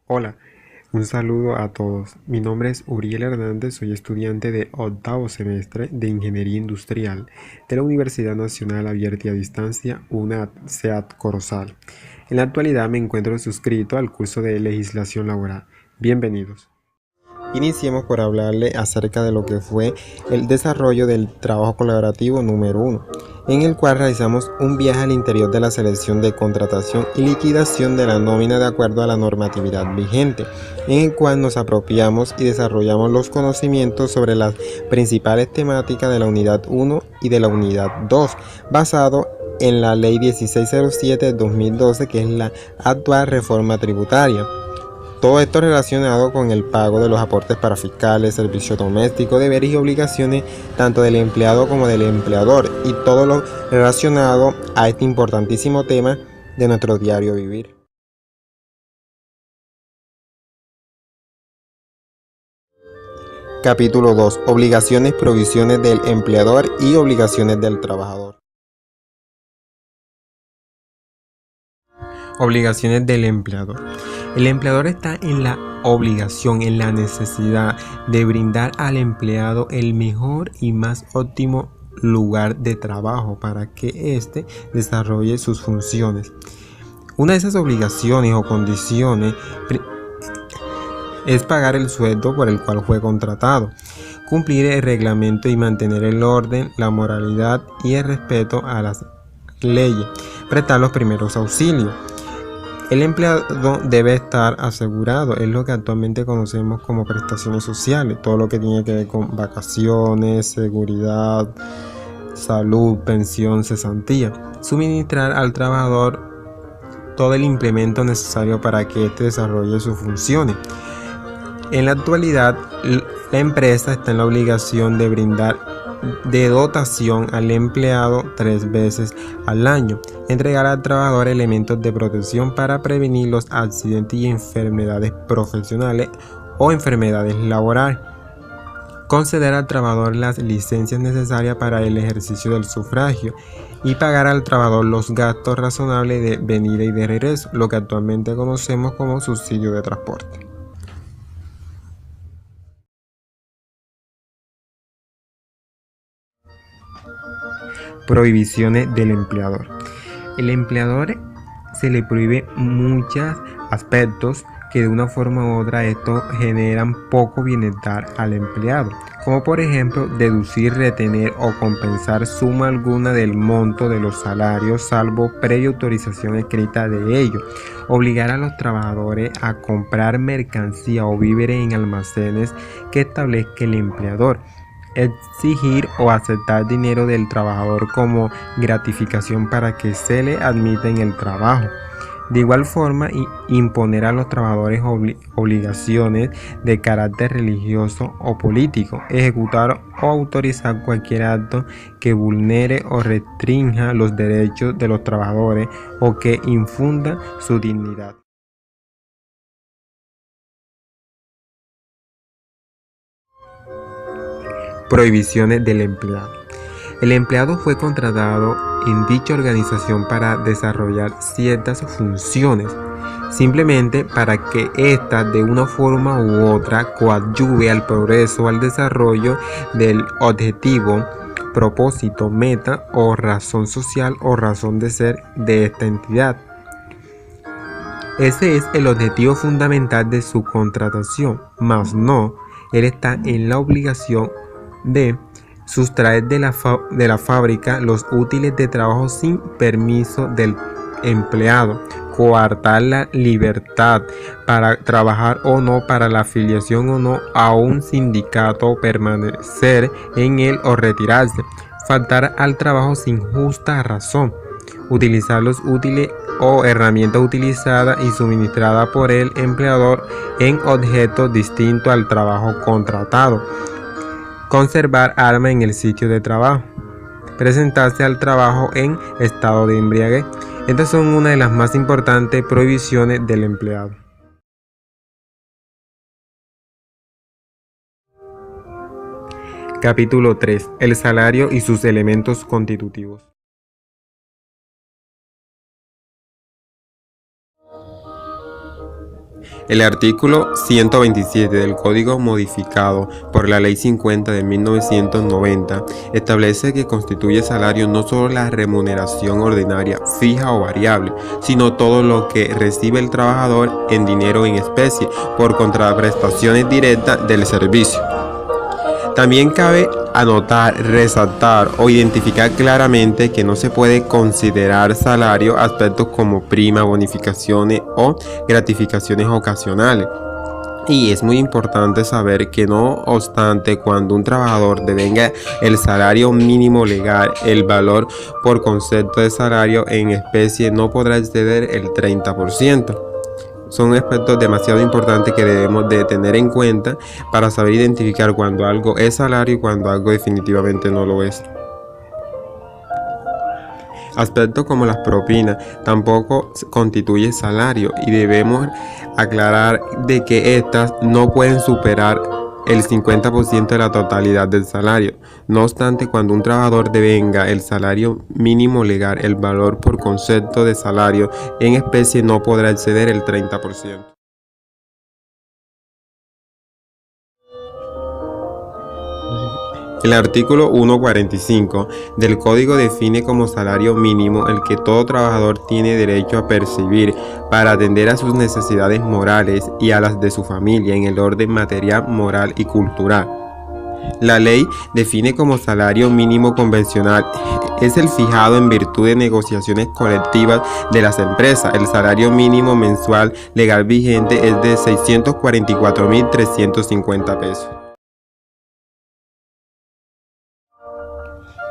Hola, un saludo a todos. Mi nombre es Uriel Hernández, soy estudiante de octavo semestre de Ingeniería Industrial de la Universidad Nacional Abierta y a Distancia, UNAD, SEAD Corozal. En la actualidad me encuentro suscrito al curso de Legislación Laboral. Bienvenidos. Iniciemos por hablarle acerca de lo que fue el desarrollo del trabajo colaborativo número 1, en el cual realizamos un viaje al interior de la selección de contratación y liquidación de la nómina de acuerdo a la normatividad vigente, en el cual nos apropiamos y desarrollamos los conocimientos sobre las principales temáticas de la unidad 1 y de la unidad 2, basado en la ley 1607 de 2012, que es la actual reforma tributaria. Todo esto relacionado con el pago de los aportes para fiscales, servicio doméstico, deberes y obligaciones tanto del empleado como del empleador, y todo lo relacionado a este importantísimo tema de nuestro diario vivir. Capítulo 2. Obligaciones, provisiones del empleador y obligaciones del trabajador. Obligaciones del empleador. El empleador está en la obligación, en la necesidad de brindar al empleado el mejor y más óptimo lugar de trabajo para que éste desarrolle sus funciones. Una de esas obligaciones o condiciones es pagar el sueldo por el cual fue contratado, cumplir el reglamento y mantener el orden, la moralidad y el respeto a las leyes, prestar los primeros auxilios. El empleado debe estar asegurado, es lo que actualmente conocemos como prestaciones sociales, todo lo que tiene que ver con vacaciones, seguridad, salud, pensión, cesantía. Suministrar al trabajador todo el implemento necesario para que éste desarrolle sus funciones. En la actualidad, la empresa está en la obligación de brindar de dotación al empleado 3 veces al año, entregar al trabajador elementos de protección para prevenir los accidentes y enfermedades profesionales o enfermedades laborales, conceder al trabajador las licencias necesarias para el ejercicio del sufragio y pagar al trabajador los gastos razonables de venida y de regreso, lo que actualmente conocemos como subsidio de transporte. Prohibiciones del empleador. El empleador se le prohíbe muchos aspectos que de una forma u otra esto generan poco bienestar al empleado, como por ejemplo deducir, retener o compensar suma alguna del monto de los salarios salvo previa autorización escrita de ello, obligar a los trabajadores a comprar mercancía o víveres en almacenes que establezca el empleador, exigir o aceptar dinero del trabajador como gratificación para que se le admita en el trabajo. De igual forma, imponer a los trabajadores obligaciones de carácter religioso o político, ejecutar o autorizar cualquier acto que vulnere o restrinja los derechos de los trabajadores o que infunda su dignidad. Prohibiciones del empleado. El empleado fue contratado en dicha organización para desarrollar ciertas funciones, simplemente para que ésta de una forma u otra coadyuve al progreso o al desarrollo del objetivo, propósito, meta o razón social o razón de ser de esta entidad. Ese es el objetivo fundamental de su contratación, mas no, él está en la obligación de sustraer de la fábrica los útiles de trabajo sin permiso del empleado, coartar la libertad para trabajar o no, para la afiliación o no a un sindicato, permanecer en él o retirarse, faltar al trabajo sin justa razón, utilizar los útiles o herramientas utilizadas y suministradas por el empleador en objetos distintos al trabajo contratado, conservar armas en el sitio de trabajo, presentarse al trabajo en estado de embriaguez. Estas son una de las más importantes prohibiciones del empleado. Capítulo 3. El salario y sus elementos constitutivos. El artículo 127 del Código modificado por la Ley 50 de 1990 establece que constituye salario no solo la remuneración ordinaria fija o variable, sino todo lo que recibe el trabajador en dinero en especie por contraprestaciones directas del servicio. También cabe anotar, resaltar o identificar claramente que no se puede considerar salario aspectos como prima, bonificaciones o gratificaciones ocasionales. Y es muy importante saber que no obstante, cuando un trabajador devenga el salario mínimo legal, el valor por concepto de salario en especie no podrá exceder el 30%. Son aspectos demasiado importantes que debemos de tener en cuenta para saber identificar cuando algo es salario y cuando algo definitivamente no lo es. Aspectos como las propinas tampoco constituyen salario y debemos aclarar de que estas no pueden superar el 50% de la totalidad del salario. No obstante, cuando un trabajador devenga el salario mínimo legal, el valor por concepto de salario en especie no podrá exceder el 30%. El artículo 145 del Código define como salario mínimo el que todo trabajador tiene derecho a percibir para atender a sus necesidades morales y a las de su familia en el orden material, moral y cultural. La ley define como salario mínimo convencional es el fijado en virtud de negociaciones colectivas de las empresas. El salario mínimo mensual legal vigente es de 644.350 pesos.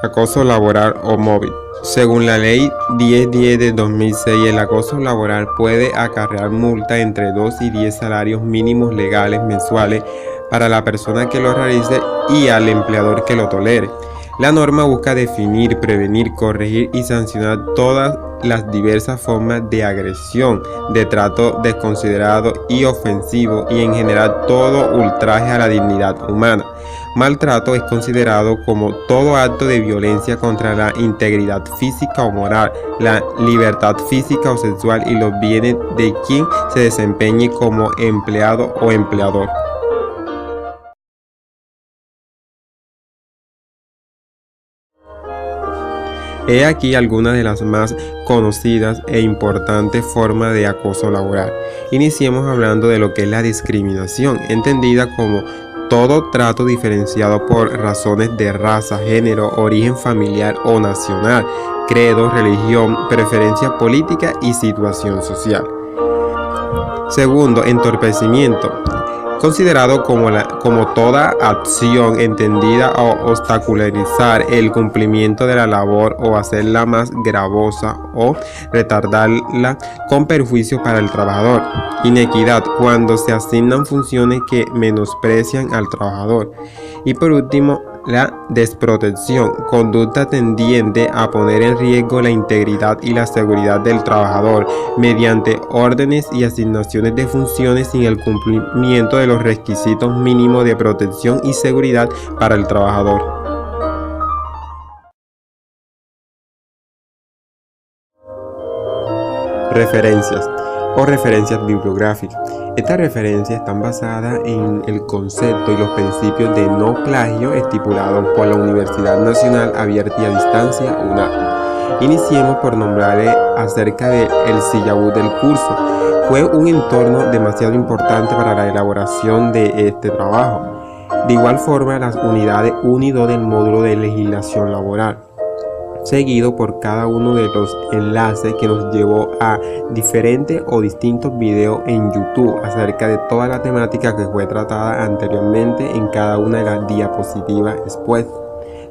Acoso laboral o móvil. Según la Ley 1010 de 2006, el acoso laboral puede acarrear multa entre 2 y 10 salarios mínimos legales mensuales para la persona que lo realice y al empleador que lo tolere. La norma busca definir, prevenir, corregir y sancionar todas las diversas formas de agresión, de trato desconsiderado y ofensivo y en general todo ultraje a la dignidad humana. Maltrato es considerado como todo acto de violencia contra la integridad física o moral, la libertad física o sexual y los bienes de quien se desempeñe como empleado o empleador. He aquí algunas de las más conocidas e importantes formas de acoso laboral. Iniciemos hablando de lo que es la discriminación, entendida como todo trato diferenciado por razones de raza, género, origen familiar o nacional, credo, religión, preferencia política y situación social. Segundo, entorpecimiento. Considerado como toda acción entendida a obstaculizar el cumplimiento de la labor o hacerla más gravosa o retardarla con perjuicio para el trabajador. Inequidad, cuando se asignan funciones que menosprecian al trabajador. Y por último, la desprotección, conducta tendiente a poner en riesgo la integridad y la seguridad del trabajador mediante órdenes y asignaciones de funciones sin el cumplimiento de los requisitos mínimos de protección y seguridad para el trabajador. Referencias o referencias bibliográficas. Estas referencias están basadas en el concepto y los principios de no plagio estipulados por la Universidad Nacional Abierta y a Distancia, UNAD. Iniciemos por nombrarle acerca del sílabus del curso. Fue un entorno demasiado importante para la elaboración de este trabajo. De igual forma, las unidades 1 y 2 del módulo de legislación laboral, seguido por cada uno de los enlaces que nos llevó a diferentes o distintos videos en YouTube acerca de toda la temática que fue tratada anteriormente en cada una de las diapositivas expuestas.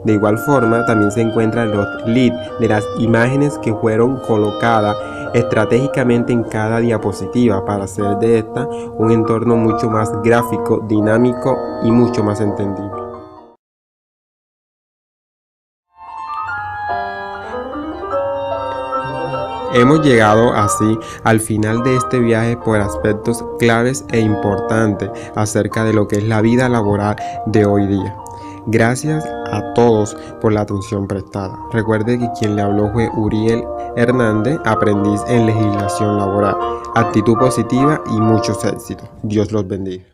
De igual forma, también se encuentran los links de las imágenes que fueron colocadas estratégicamente en cada diapositiva para hacer de esta un entorno mucho más gráfico, dinámico y mucho más entendible. Hemos llegado así al final de este viaje por aspectos claves e importantes acerca de lo que es la vida laboral de hoy día. Gracias a todos por la atención prestada. Recuerde que quien le habló fue Uriel Hernández, aprendiz en legislación laboral. Actitud positiva y muchos éxitos. Dios los bendiga.